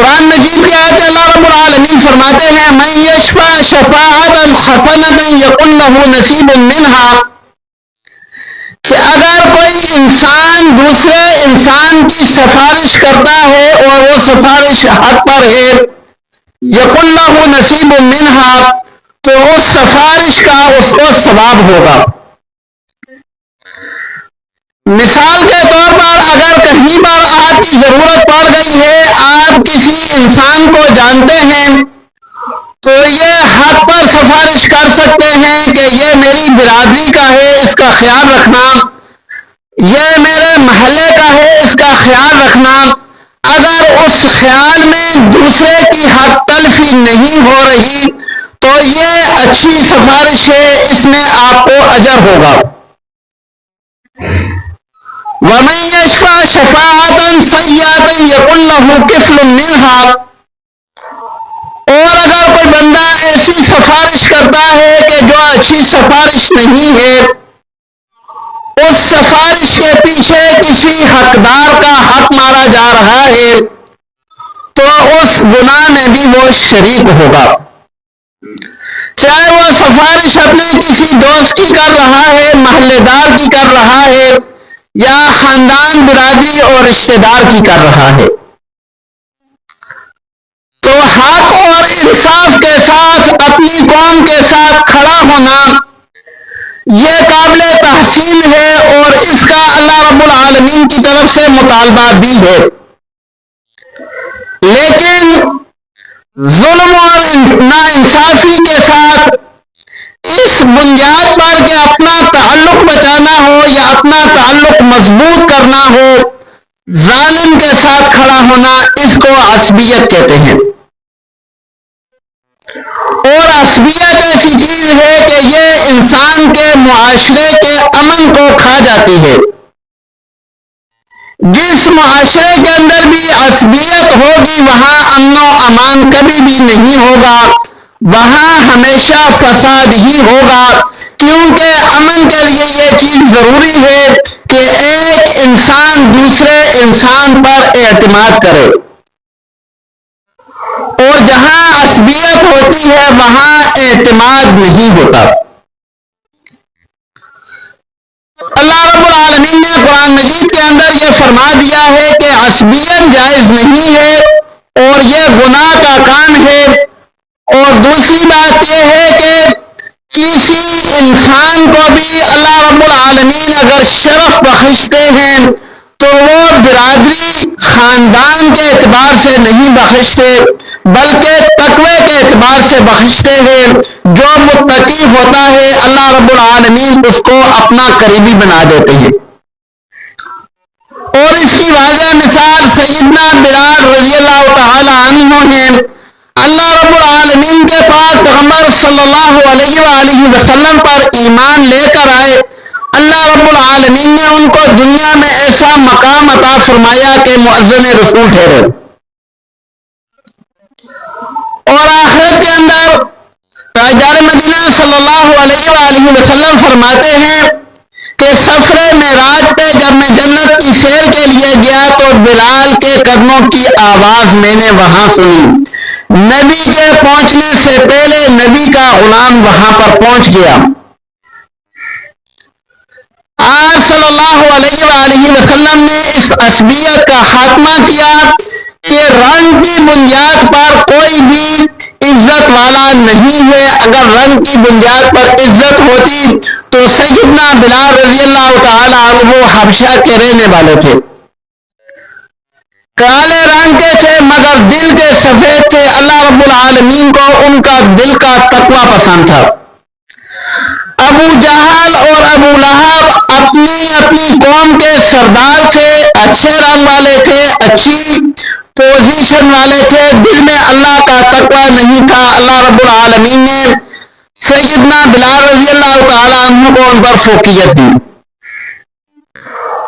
قرآن مجید کی آیت اللہ رب العالمین فرماتے ہیں من یشفع شفاعتا حسنتا یکن لہ نصیب منہا، کہ اگر کوئی انسان دوسرے انسان کی سفارش کرتا ہے اور وہ سفارش حق پر ہے، یکن لہ نصیب منہا، تو اس سفارش کا اس کو ثواب ہوگا۔ مثال کے طور پر اگر کہیں پر آپ کی ضرورت پڑ گئی ہے، آپ کسی انسان کو جانتے ہیں، تو یہ حق پر سفارش کر سکتے ہیں کہ یہ میری برادری کا ہے، اس کا خیال رکھنا، یہ میرے محلے کا ہے، اس کا خیال رکھنا۔ اگر اس خیال میں دوسرے کی حق تلفی نہیں ہو رہی تو یہ اچھی سفارش ہے، اس میں آپ کو اجر ہوگا۔ وَمَن يَشْفَعْ شَفَاعَةً سَيِّئَةً يَكُن لَّهُ كِفْلٌ مِّنْهَا، اور اگر کوئی بندہ ایسی سفارش کرتا ہے کہ جو اچھی سفارش نہیں ہے، اس سفارش کے پیچھے کسی حقدار کا حق مارا جا رہا ہے، تو اس گناہ میں بھی وہ شریک ہوگا۔ چاہے وہ سفارش اپنے کسی دوست کی کر رہا ہے، محلے دار کی کر رہا ہے، یا خاندان، برادری اور رشتہ دار کی کر رہا ہے، تو حق اور انصاف کے ساتھ اپنی قوم کے ساتھ کھڑا ہونا یہ قابل تحسین ہے، اور اس کا اللہ رب العالمین کی طرف سے مطالبہ بھی ہے۔ لیکن ظلم اور ناانصافی کے ساتھ اس بنیاد پر کہ اپنا تعلق بچانا ہو یا اپنا تعلق مضبوط کرنا ہو، ظالم کے ساتھ کھڑا ہونا، اس کو عصبیت کہتے ہیں۔ اور عصبیت ایسی چیز ہے کہ یہ انسان کے معاشرے کے امن کو کھا جاتی ہے۔ جس معاشرے کے اندر بھی عصبیت ہوگی وہاں امن و امان کبھی بھی نہیں ہوگا، وہاں ہمیشہ فساد ہی ہوگا، کیونکہ امن کے لیے یہ چیز ضروری ہے کہ ایک انسان دوسرے انسان پر اعتماد کرے، اور جہاں عصبیت ہوتی ہے وہاں اعتماد نہیں ہوتا۔ اللہ رب العالمین نے قرآن مجید کے اندر یہ فرما دیا ہے کہ عصبیت جائز نہیں ہے اور یہ گناہ کا کام ہے۔ اور دوسری بات یہ ہے کہ کسی انسان کو بھی اللہ رب العالمین اگر شرف بخشتے ہیں تو وہ برادری، خاندان کے اعتبار سے نہیں بخشتے، بلکہ تقوی کے اعتبار سے بخشتے ہیں۔ جو متقی ہوتا ہے اللہ رب العالمین اس کو اپنا قریبی بنا دیتے ہیں۔ اور اس کی واضح مثال سیدنا بلال رضی اللہ تعالی عنہ ہیں۔ اللہ رب العالمین کے پاس پیغمبر صلی اللہ علیہ وآلہ وسلم پر ایمان لے کر آئے، اللہ رب العالمین نے ان کو دنیا میں ایسا مقام عطا فرمایا کہ مؤذن رسول ٹھہرے، اور آخرت کے اندر تاجدار مدینہ صلی اللہ علیہ وآلہ وسلم فرماتے ہیں کہ سفر معراج پہ جب میں جنت کی سیر کے لیے گیا تو بلال کے قدموں کی آواز میں نے وہاں سنی۔ نبی کے پہنچنے سے پہلے نبی کا غلام وہاں پر پہنچ گیا۔ آپ صلی اللہ علیہ وآلہ وسلم نے اس عصبیت کا خاتمہ کیا کہ رنگ کی بنیاد پر کوئی بھی عزت والا نہیں ہے۔ اگر رنگ کی بنیاد پر عزت ہوتی تو سیدنا بلال رضی اللہ تعالی عنہ حبشہ کے رہنے والے تھے، کالے رنگ کے تھے مگر دل کے سفید تھے۔ اللہ رب العالمین کو ان کا دل کا تقوی پسند تھا۔ ابو جہل اور ابو لہب اپنی قوم کے سردار تھے، اچھے رنگ والے تھے، اچھی پوزیشن والے تھے، دل میں اللہ کا تقوی نہیں تھا۔ اللہ رب العالمین نے سیدنا بلال رضی اللہ تعالی عنہ کو ان پر فوقیت دی۔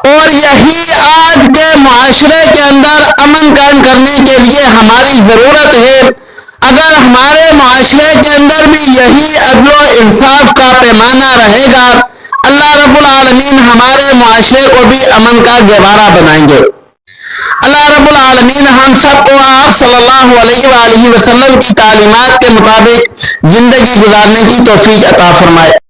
اور یہی آج کے معاشرے کے اندر امن قائم کرنے کے لیے ہماری ضرورت ہے۔ اگر ہمارے معاشرے کے اندر بھی یہی عدل و انصاف کا پیمانہ رہے گا، اللہ رب العالمین ہمارے معاشرے کو بھی امن کا گہوارہ بنائیں گے۔ اللہ رب العالمین ہم سب کو آپ صلی اللہ علیہ وآلہ وسلم کی تعلیمات کے مطابق زندگی گزارنے کی توفیق عطا فرمائے۔